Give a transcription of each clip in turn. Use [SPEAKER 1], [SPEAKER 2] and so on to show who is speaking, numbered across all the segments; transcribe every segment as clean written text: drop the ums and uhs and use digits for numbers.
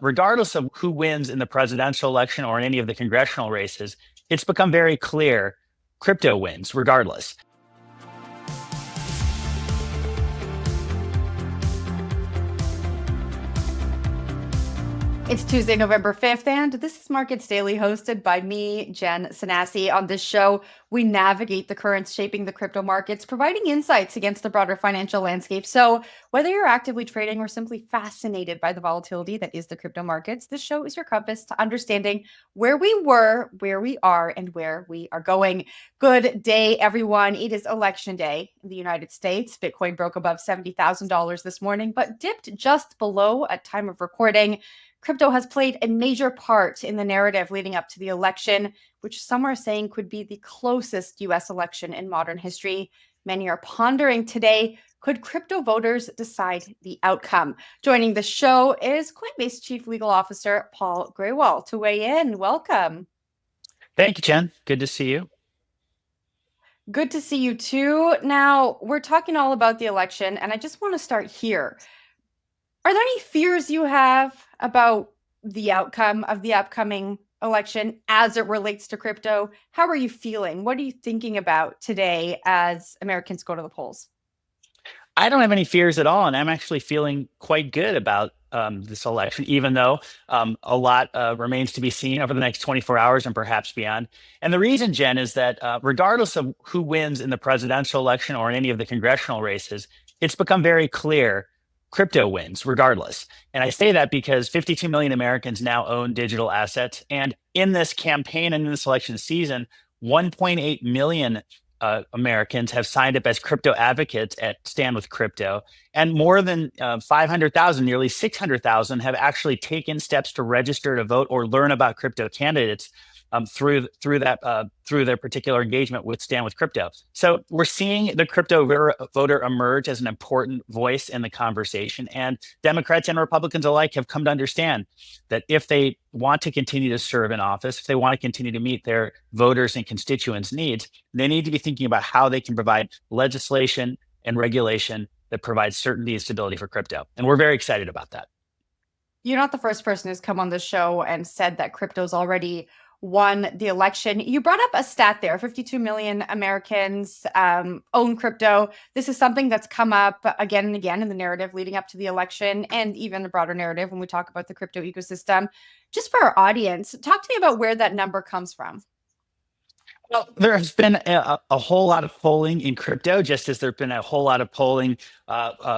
[SPEAKER 1] regardless of who wins in the presidential election or in any of the congressional races, it's become very clear crypto wins regardless.
[SPEAKER 2] It's Tuesday, November 5th, and this is Markets Daily, hosted by me, Jen Sanasi. On this show, we navigate the currents shaping the crypto markets, providing insights against the broader financial landscape. So, whether you're actively trading or simply fascinated by the volatility that is the crypto markets, this show is your compass to understanding where we were, where we are, and where we are going. Good day, everyone. It is election day in the United States. Bitcoin broke above $70,000 this morning, but dipped just below at time of recording. Crypto has played a major part in the narrative leading up to the election, which some are saying could be the closest US election in modern history. Many are pondering today, could crypto voters decide the outcome? Joining the show is Coinbase Chief Legal Officer Paul Grewal to weigh in. Welcome.
[SPEAKER 1] Thank you, Jen. Good to see you.
[SPEAKER 2] Good to see you too. Now, we're talking all about the election, and I just want to start here. Are there any fears you have about the outcome of the upcoming election as it relates to crypto? How are you feeling? What are you thinking about today as Americans go to the polls?
[SPEAKER 1] I don't have any fears at all, and I'm actually feeling quite good about this election, even though a lot remains to be seen over the next 24 hours and perhaps beyond. And the reason, Jen, is that regardless of who wins in the presidential election or in any of the congressional races, it's become very clear crypto wins regardless. And I say that because 52 million Americans now own digital assets. And in this campaign and in this election season, 1.8 million Americans have signed up as crypto advocates at Stand with Crypto. And more than 500,000, nearly 600,000 have actually taken steps to register to vote or learn about crypto candidates through their particular engagement with Stand with Crypto. So we're seeing the crypto voter emerge as an important voice in the conversation, and Democrats and Republicans alike have come to understand that if they want to continue to serve in office, if they want to continue to meet their voters and constituents' needs, they need to be thinking about how they can provide legislation and regulation that provides certainty and stability for crypto. And we're very excited about that.
[SPEAKER 2] You're not the first person who's come on the show and said that crypto's already won the election. You brought up a stat there. 52 million Americans own crypto. This is something that's come up again and again in the narrative leading up to the election, and even the broader narrative when we talk about the crypto ecosystem. Just for our audience, talk to me about where that number comes from.
[SPEAKER 1] Well, there has been a whole lot of polling in crypto, just as there's been a whole lot of polling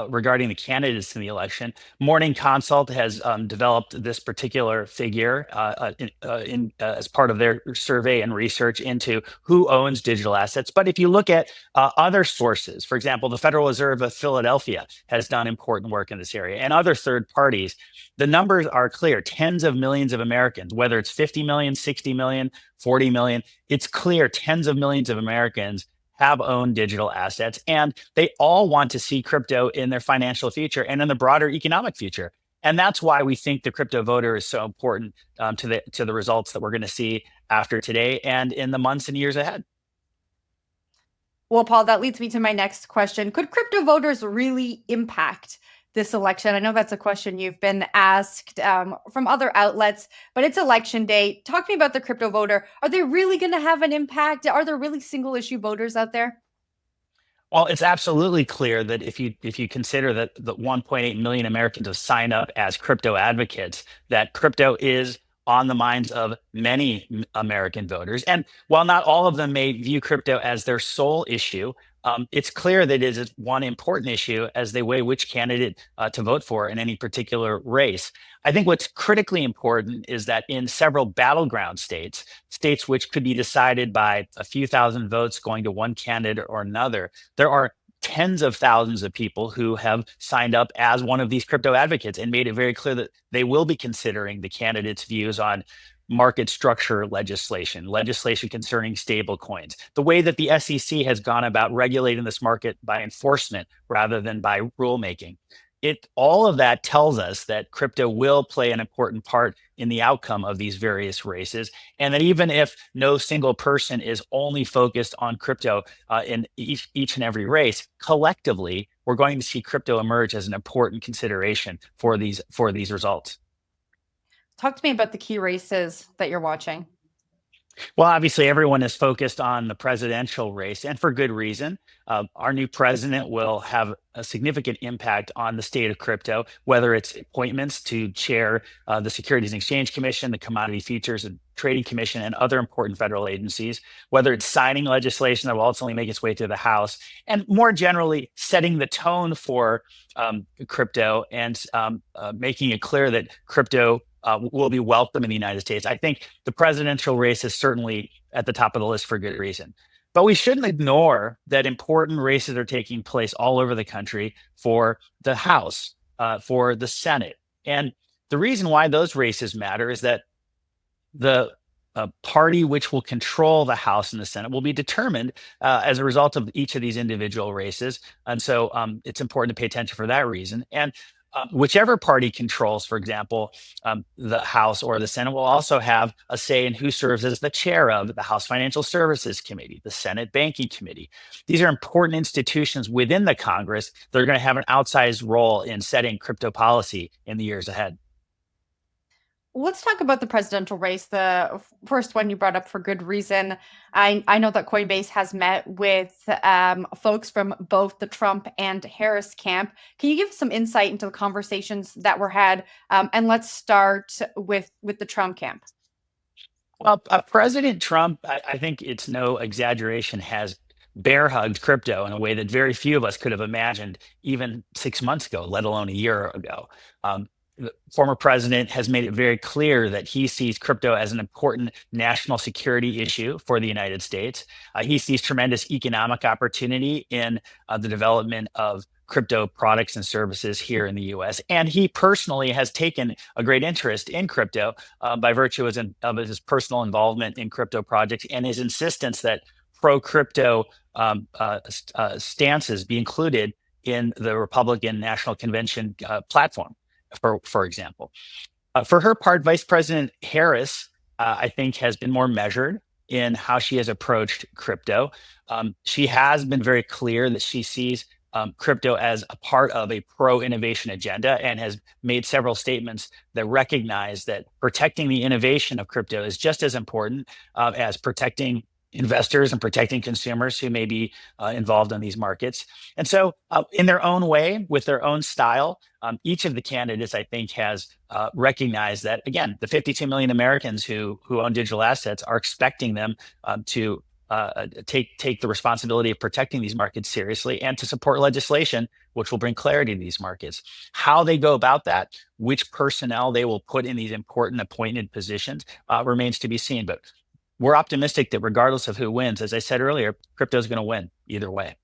[SPEAKER 1] regarding the candidates in the election. Morning Consult has developed this particular figure as part of their survey and research into who owns digital assets. But if you look at other sources, for example, the Federal Reserve of Philadelphia has done important work in this area, and other third parties, the numbers are clear. Tens of millions of Americans, whether it's 50 million, 60 million, 40 million, it's clear tens of millions of Americans have owned digital assets, and they all want to see crypto in their financial future and in the broader economic future. And that's why we think the crypto voter is so important to the results that we're going to see after today and in the months and years ahead.
[SPEAKER 2] Well, Paul, that leads me to my next question. Could crypto voters really impact this election? I know that's a question you've been asked from other outlets, but it's election day. Talk to me about the crypto voter. Are they really going to have an impact? Are there really single issue voters out there?
[SPEAKER 1] Well, it's absolutely clear that if you consider that the 1.8 million Americans have signed up as crypto advocates, that crypto is on the minds of many American voters. And while not all of them may view crypto as their sole issue, it's clear that it is one important issue as they weigh which candidate to vote for in any particular race. I think what's critically important is that in several battleground states, states which could be decided by a few thousand votes going to one candidate or another, there are tens of thousands of people who have signed up as one of these crypto advocates and made it very clear that they will be considering the candidates' views on market structure legislation concerning stable coins, the way that the SEC has gone about regulating this market by enforcement rather than by rulemaking. All of that tells us that crypto will play an important part in the outcome of these various races, and that even if no single person is only focused on crypto in each and every race, collectively, we're going to see crypto emerge as an important consideration for these results.
[SPEAKER 2] Talk to me about the key races that you're watching.
[SPEAKER 1] Well, obviously, everyone is focused on the presidential race, and for good reason. Our new president will have a significant impact on the state of crypto, whether it's appointments to chair the Securities and Exchange Commission, the Commodity Futures and Trading Commission, and other important federal agencies, whether it's signing legislation that will ultimately make its way through the House, and more generally, setting the tone for crypto and making it clear that crypto will be welcome in the United States. I think the presidential race is certainly at the top of the list for good reason. But we shouldn't ignore that important races are taking place all over the country for the House, for the Senate. And the reason why those races matter is that the party which will control the House and the Senate will be determined as a result of each of these individual races. And so it's important to pay attention for that reason. And whichever party controls, for example, the House or the Senate will also have a say in who serves as the chair of the House Financial Services Committee, the Senate Banking Committee. These are important institutions within the Congress that are going to have an outsized role in setting crypto policy in the years ahead.
[SPEAKER 2] Let's talk about the presidential race. The first one you brought up for good reason. I know that Coinbase has met with folks from both the Trump and Harris camp. Can you give us some insight into the conversations that were had? And let's start with the Trump camp.
[SPEAKER 1] Well, President Trump, I think it's no exaggeration, has bear hugged crypto in a way that very few of us could have imagined even 6 months ago, let alone a year ago. The former president has made it very clear that he sees crypto as an important national security issue for the United States. He sees tremendous economic opportunity in the development of crypto products and services here in the US. And he personally has taken a great interest in crypto by virtue of his personal involvement in crypto projects and his insistence that pro crypto stances be included in the Republican National Convention platform. For example, for her part, Vice President Harris, I think, has been more measured in how she has approached crypto. She has been very clear that she sees crypto as a part of a pro-innovation agenda and has made several statements that recognize that protecting the innovation of crypto is just as important as protecting investors and protecting consumers who may be involved in these markets. And so in their own way, with their own style, each of the candidates, I think, has recognized that, again, the 52 million Americans who own digital assets are expecting them to take the responsibility of protecting these markets seriously and to support legislation which will bring clarity to these markets. How they go about that, which personnel they will put in these important appointed positions remains to be seen. But we're optimistic that regardless of who wins, as I said earlier, crypto is going to win either way.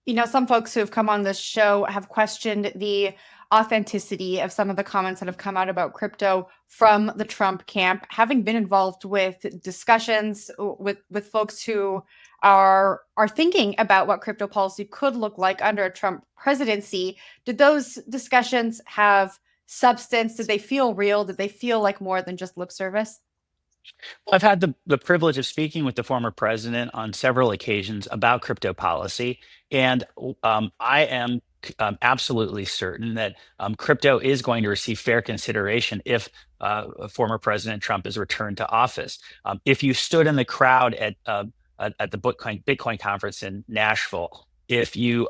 [SPEAKER 2] You know, some folks who have come on this show have questioned the authenticity of some of the comments that have come out about crypto from the Trump camp. Having been involved with discussions with folks who are thinking about what crypto policy could look like under a Trump presidency, did those discussions have substance? Did they feel real? Did they feel like more than just lip service?
[SPEAKER 1] I've had the privilege of speaking with the former president on several occasions about crypto policy, and I am absolutely certain that crypto is going to receive fair consideration if former President Trump is returned to office. If you stood in the crowd at the Bitcoin conference in Nashville, if you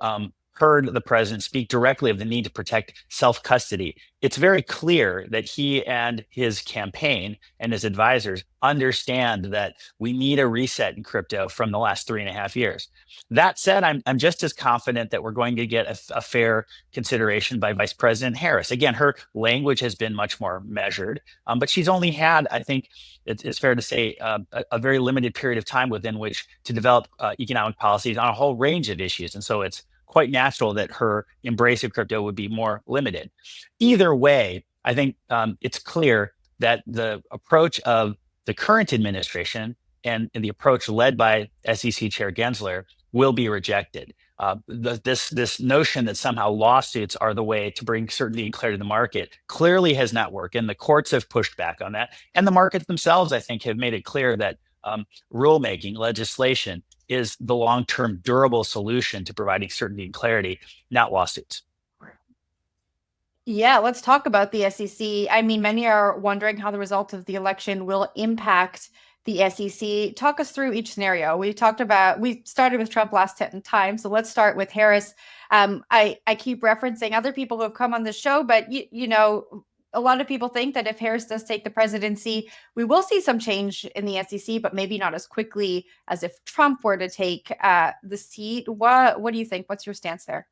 [SPEAKER 1] heard the president speak directly of the need to protect self-custody, it's very clear that he and his campaign and his advisors understand that we need a reset in crypto from the last 3.5 years. That said, I'm just as confident that we're going to get a fair consideration by Vice President Harris. Again, her language has been much more measured, but she's only had, I think it's fair to say, a very limited period of time within which to develop economic policies on a whole range of issues. And so it's quite natural that her embrace of crypto would be more limited. Either way, I think it's clear that the approach of the current administration and the approach led by SEC Chair Gensler will be rejected. This notion that somehow lawsuits are the way to bring certainty and clarity to the market clearly has not worked, and the courts have pushed back on that. And the markets themselves, I think, have made it clear that rulemaking, legislation, is the long-term durable solution to providing certainty and clarity, not lawsuits.
[SPEAKER 2] Yeah, let's talk about the SEC. I mean, many are wondering how the result of the election will impact the SEC. Talk us through each scenario. We started with Trump last time, so let's start with Harris. I keep referencing other people who have come on the show, but a lot of people think that if Harris does take the presidency, we will see some change in the SEC, but maybe not as quickly as if Trump were to take the seat. What do you think? What's your stance there?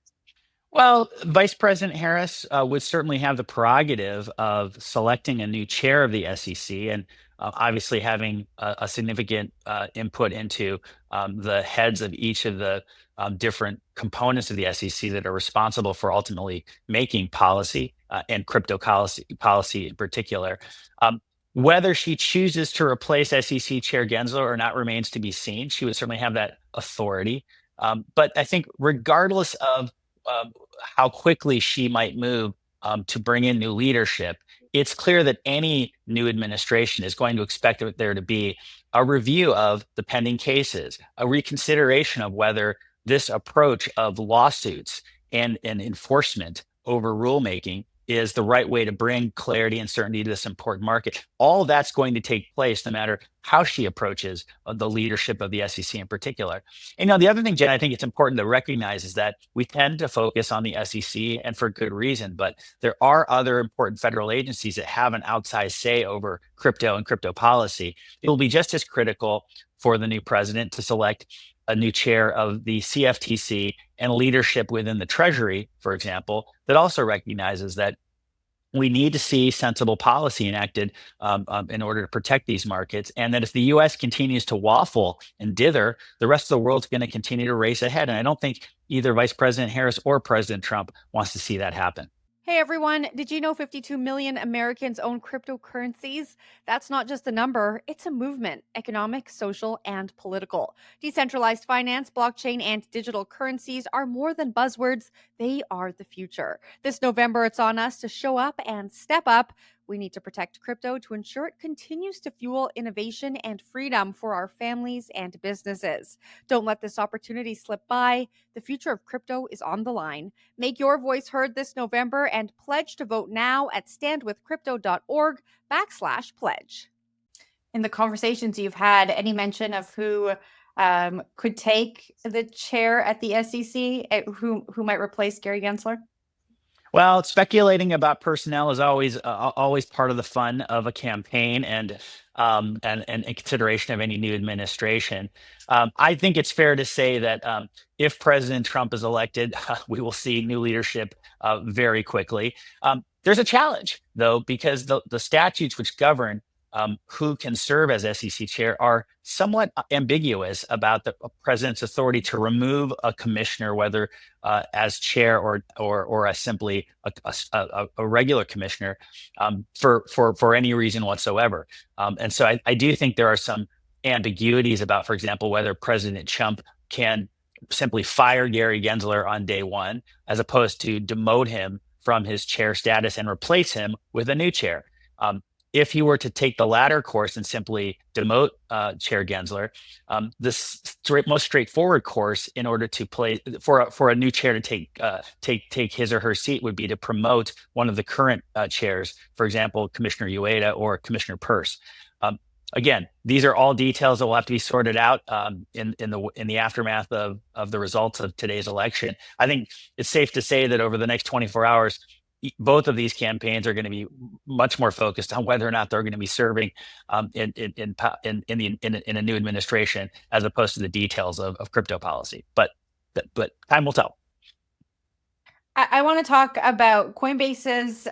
[SPEAKER 1] Well, Vice President Harris would certainly have the prerogative of selecting a new chair of the SEC and obviously having a significant input into the heads of each of the different components of the SEC that are responsible for ultimately making policy and policy in particular. Um, Whether she chooses to replace SEC Chair Gensler or not remains to be seen. She would certainly have that authority. But I think, regardless of um, how quickly she might move to bring in new leadership, it's clear that any new administration is going to expect there to be a review of the pending cases, a reconsideration of whether this approach of lawsuits and enforcement over rulemaking is the right way to bring clarity and certainty to this important market. All that's going to take place no matter how she approaches the leadership of the SEC in particular. And the other thing, Jen, I think it's important to recognize is that we tend to focus on the SEC, and for good reason, but there are other important federal agencies that have an outsized say over crypto and crypto policy. It will be just as critical for the new president to select a new chair of the CFTC and leadership within the Treasury, for example, that also recognizes that we need to see sensible policy enacted in order to protect these markets. And that if the US continues to waffle and dither, the rest of the world's going to continue to race ahead. And I don't think either Vice President Harris or President Trump wants to see that happen.
[SPEAKER 2] Hey everyone, did you know 52 million Americans own cryptocurrencies? That's not just a number, it's a movement, economic, social, and political. Decentralized finance, blockchain, and digital currencies are more than buzzwords, they are the future. This November, it's on us to show up and step up. We need to protect crypto to ensure it continues to fuel innovation and freedom for our families and businesses. Don't let this opportunity slip by. The future of crypto is on the line. Make your voice heard this November and pledge to vote now at standwithcrypto.org/pledge. In the conversations you've had, any mention of who could take the chair at the SEC, who might replace Gary Gensler?
[SPEAKER 1] Well, speculating about personnel is always part of the fun of a campaign and in consideration of any new administration. I think it's fair to say that if President Trump is elected, we will see new leadership very quickly. There's a challenge, though, because the statutes which govern who can serve as SEC chair are somewhat ambiguous about the president's authority to remove a commissioner, whether as chair or as simply a regular commissioner, for any reason whatsoever. And so I do think there are some ambiguities about, for example, whether President Trump can simply fire Gary Gensler on day one, as opposed to demote him from his chair status and replace him with a new chair. If he were to take the latter course and simply demote Chair Gensler, the most straightforward course in order to play for a new chair to take his or her seat would be to promote one of the current chairs, for example, Commissioner Ueda or Commissioner Peirce. Again, these are all details that will have to be sorted out in the aftermath of the results of today's election. I think it's safe to say that over the next 24 hours, both of these campaigns are going to be much more focused on whether or not they're going to be serving in a new administration, as opposed to the details of crypto policy. But time will tell.
[SPEAKER 2] I want to talk about Coinbase's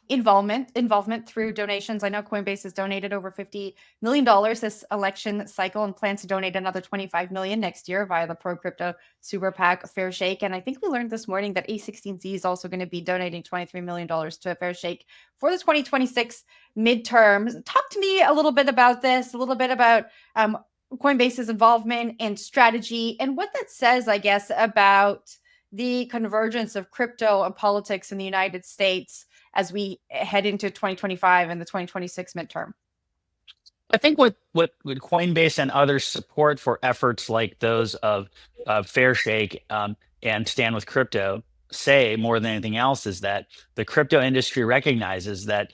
[SPEAKER 2] involvement through donations. I know Coinbase has donated over $50 million this election cycle and plans to donate another $25 million next year via the pro crypto super PAC Fair Shake. And I think we learned this morning that A16Z is also going to be donating $23 million to a Fair Shake for the 2026 midterms. Talk to me a little bit about this, a little bit about Coinbase's involvement and strategy, and what that says, I guess, about the convergence of crypto and politics in the United States as we head into 2025 and the 2026 midterm.
[SPEAKER 1] I think what Coinbase and others support for efforts like those of Fair Shake and Stand with Crypto say more than anything else is that the crypto industry recognizes that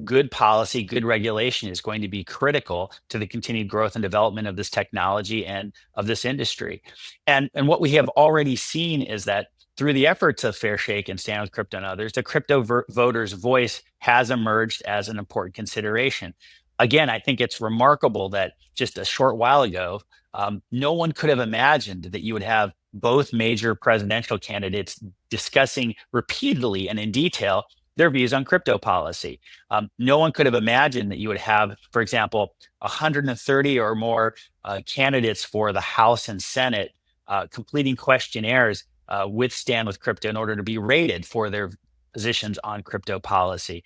[SPEAKER 1] good policy, good regulation is going to be critical to the continued growth and development of this technology and of this industry. And what we have already seen is that through the efforts of Fair Shake and Stand with Crypto and others, the crypto voters' voice has emerged as an important consideration. Again, I think it's remarkable that just a short while ago, no one could have imagined that you would have both major presidential candidates discussing repeatedly and in detail their views on crypto policy. No one could have imagined that you would have, for example, 130 or more candidates for the House and Senate completing questionnaires with Stand with Crypto in order to be rated for their positions on crypto policy.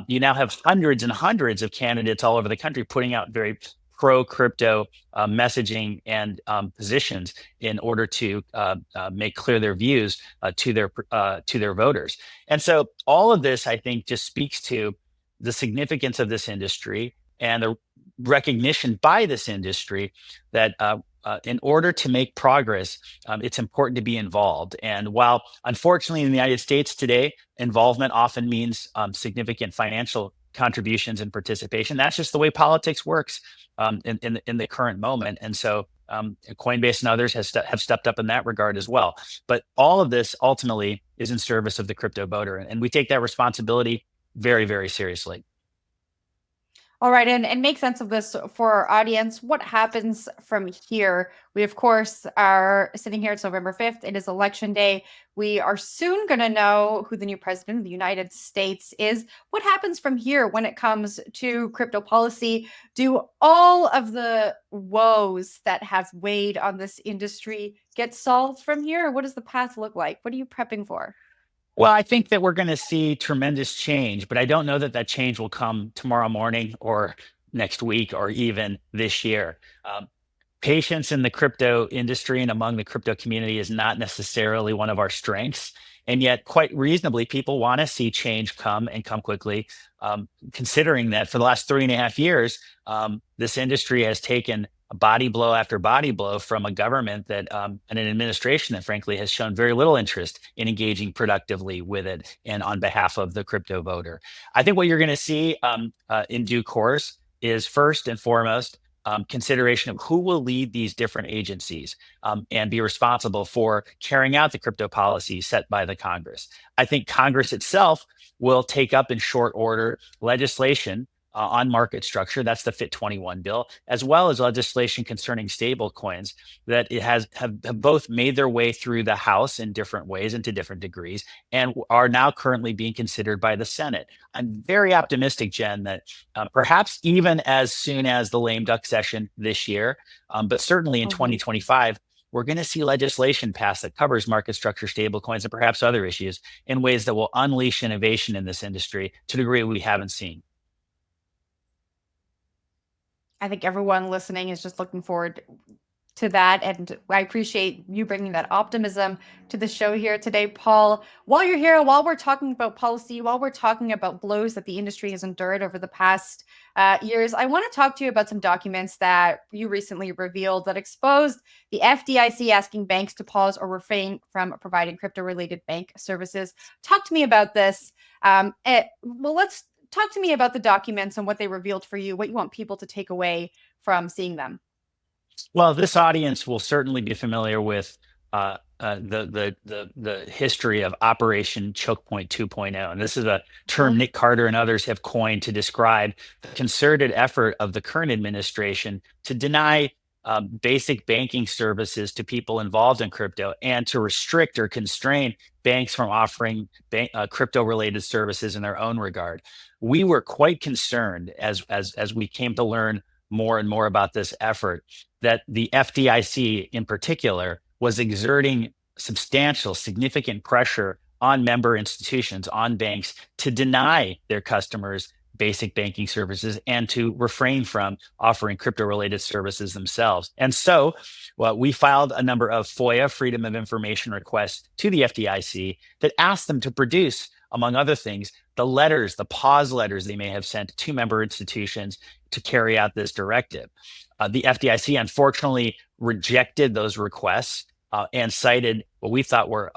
[SPEAKER 1] You now have hundreds and hundreds of candidates all over the country putting out very pro crypto messaging and positions in order to make clear their views to their voters. And so all of this, I think, just speaks to the significance of this industry and the recognition by this industry that in order to make progress, it's important to be involved. And while unfortunately in the United States today, involvement often means significant financial contributions and participation, that's just the way politics works in the current moment. And so Coinbase and others have stepped up in that regard as well. But all of this ultimately is in service of the crypto voter. And we take that responsibility very, very seriously.
[SPEAKER 2] All right, and make sense of this for our audience. What happens from here? We, of course, are sitting here. It's November 5th. It is election day. We are soon going to know who the new president of the United States is. What happens from here when it comes to crypto policy? Do all of the woes that have weighed on this industry get solved from here? Or what does the path look like? What are you prepping for?
[SPEAKER 1] Well, I think that we're going to see tremendous change, but I don't know that that change will come tomorrow morning or next week or even this year. Patience in the crypto industry and among the crypto community is not necessarily one of our strengths. And yet, quite reasonably, people want to see change come and come quickly, considering that for the last 3.5 years, this industry has taken body blow after body blow from a government that and an administration that frankly has shown very little interest in engaging productively with it and on behalf of the crypto voter. I think what you're going to see in due course is first and foremost consideration of who will lead these different agencies and be responsible for carrying out the crypto policy set by the Congress. I think Congress itself will take up in short order legislation on market structure. That's the FIT 21 bill, as well as legislation concerning stable coins that it have both made their way through the House in different ways and to different degrees, and are now currently being considered by the Senate. I'm very optimistic, Jen, that perhaps even as soon as the lame duck session this year, but certainly in 2025, we're going to see legislation passed that covers market structure, stable coins, and perhaps other issues in ways that will unleash innovation in this industry to a degree we haven't seen.
[SPEAKER 2] I think everyone listening is just looking forward to that. And I appreciate you bringing that optimism to the show here today, Paul. While you're here, while we're talking about policy, while we're talking about blows that the industry has endured over the past years, I want to talk to you about some documents that you recently revealed that exposed the FDIC asking banks to pause or refrain from providing crypto-related bank services. Talk to me about this. Let's talk to me about the documents and what they revealed for you, what you want people to take away from seeing them.
[SPEAKER 1] Well, this audience will certainly be familiar with the history of Operation Choke Point 2.0. And this is a term Nick Carter and others have coined to describe the concerted effort of the current administration to deny basic banking services to people involved in crypto and to restrict or constrain banks from offering crypto-related services in their own regard. We were quite concerned as we came to learn more and more about this effort that the FDIC in particular was exerting substantial, significant pressure on member institutions, on banks, to deny their customers basic banking services and to refrain from offering crypto-related services themselves. And so we filed a number of FOIA, Freedom of Information requests to the FDIC that asked them to produce, among other things, the letters, the pause letters they may have sent to member institutions to carry out this directive. The FDIC unfortunately rejected those requests and cited what we thought were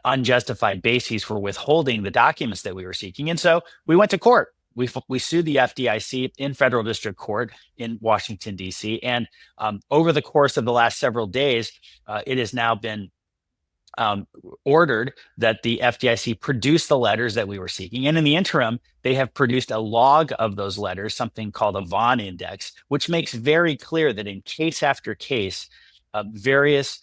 [SPEAKER 1] unjustified bases for withholding the documents that we were seeking. And so we went to court. We sued the FDIC in federal district court in Washington, D.C. And over the course of the last several days, it has now been ordered that the FDIC produce the letters that we were seeking. And in the interim, they have produced a log of those letters, something called a Vaughan index, which makes very clear that in case after case, various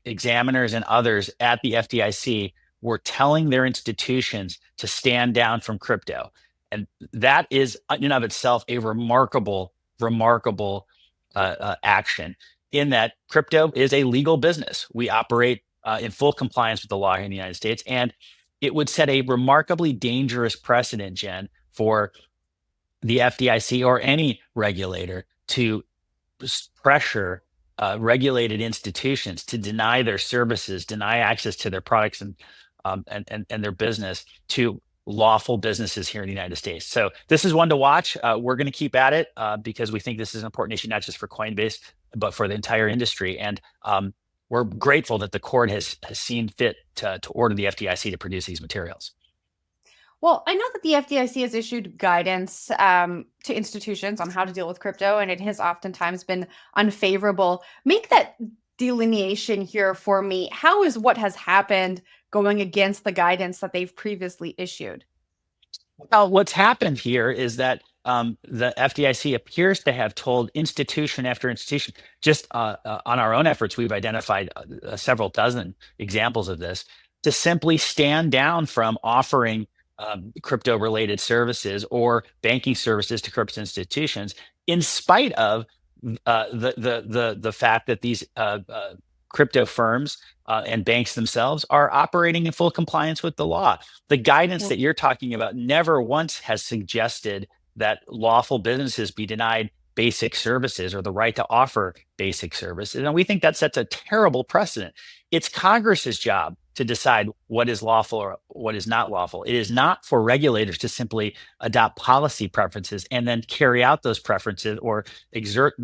[SPEAKER 1] examiners and others at the FDIC were telling their institutions to stand down from crypto. And that is in and of itself a remarkable action, in that crypto is a legal business. We operate in full compliance with the law here in the United States. And it would set a remarkably dangerous precedent, Jen, for the FDIC or any regulator to pressure regulated institutions to deny their services, deny access to their products and their business to lawful businesses here in the United States. So this is one to watch. We're going to keep at it because we think this is an important issue, not just for Coinbase, but for the entire industry. And we're grateful that the court has seen fit to order the FDIC to produce these materials.
[SPEAKER 2] Well, I know that the FDIC has issued guidance to institutions on how to deal with crypto, and it has oftentimes been unfavorable. Make that delineation here for me. How is what has happened going against the guidance that they've previously issued?
[SPEAKER 1] Well, what's happened here is that the FDIC appears to have told institution after institution, just on our own efforts, we've identified several dozen examples of this, to simply stand down from offering crypto related services or banking services to crypto institutions, in spite of the fact that these crypto firms and banks themselves are operating in full compliance with the law. The guidance that you're talking about never once has suggested that lawful businesses be denied basic services or the right to offer basic services. And we think that sets a terrible precedent. It's Congress's job to decide what is lawful or what is not lawful. It is not for regulators to simply adopt policy preferences and then carry out those preferences or exert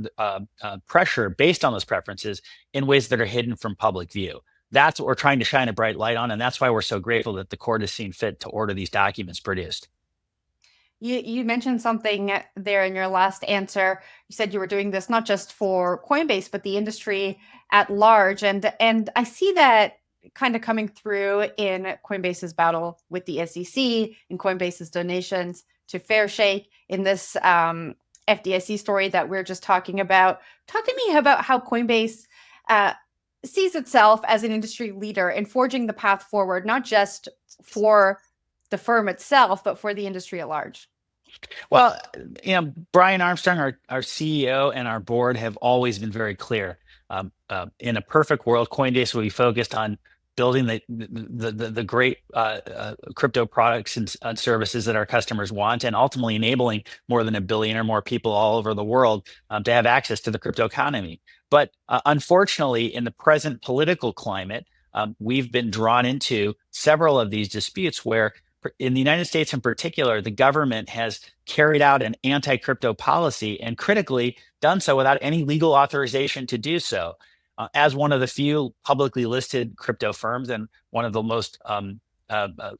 [SPEAKER 1] pressure based on those preferences in ways that are hidden from public view. That's what we're trying to shine a bright light on. And that's why we're so grateful that the court has seen fit to order these documents produced.
[SPEAKER 2] You mentioned something there in your last answer. You said you were doing this not just for Coinbase, but the industry at large. And I see that kind of coming through in Coinbase's battle with the SEC, in Coinbase's donations to Fairshake, in this FDIC story that we're just talking about. Talk to me about how Coinbase sees itself as an industry leader in forging the path forward, not just for the firm itself, but for the industry at large.
[SPEAKER 1] Well, Brian Armstrong, our CEO, and our board have always been very clear. In a perfect world, Coinbase will be focused on building the great crypto products and services that our customers want, and ultimately enabling more than 1 billion or more people all over the world to have access to the crypto economy. But unfortunately, in the present political climate, we've been drawn into several of these disputes where, in the United States in particular, the government has carried out an anti-crypto policy, and critically done so without any legal authorization to do so. As one of the few publicly listed crypto firms and one of the most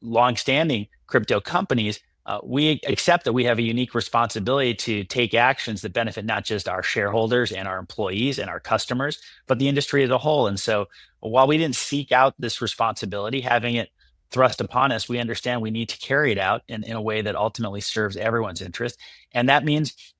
[SPEAKER 1] long-standing crypto companies, we accept that we have a unique responsibility to take actions that benefit not just our shareholders and our employees and our customers, but the industry as a whole. And so while we didn't seek out this responsibility, having it thrust upon us, we understand we need to carry it out in a way that ultimately serves everyone's interest. And that means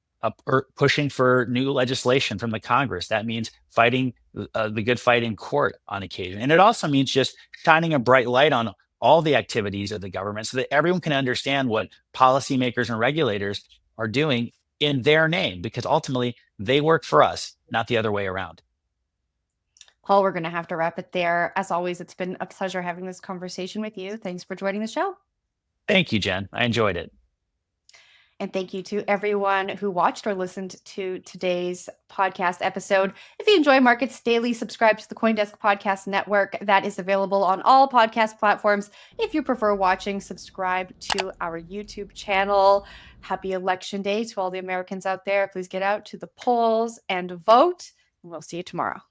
[SPEAKER 1] pushing for new legislation from the Congress. That means fighting the good fight in court on occasion. And it also means just shining a bright light on all the activities of the government so that everyone can understand what policymakers and regulators are doing in their name, because ultimately they work for us, not the other way around.
[SPEAKER 2] Paul, we're going to have to wrap it there. As always, it's been a pleasure having this conversation with you. Thanks for joining the show.
[SPEAKER 1] Thank you, Jen. I enjoyed it.
[SPEAKER 2] And thank you to everyone who watched or listened to today's podcast episode. If you enjoy Markets Daily, subscribe to the CoinDesk Podcast Network. That is available on all podcast platforms. If you prefer watching, subscribe to our YouTube channel. Happy Election Day to all the Americans out there. Please get out to the polls and vote. And we'll see you tomorrow.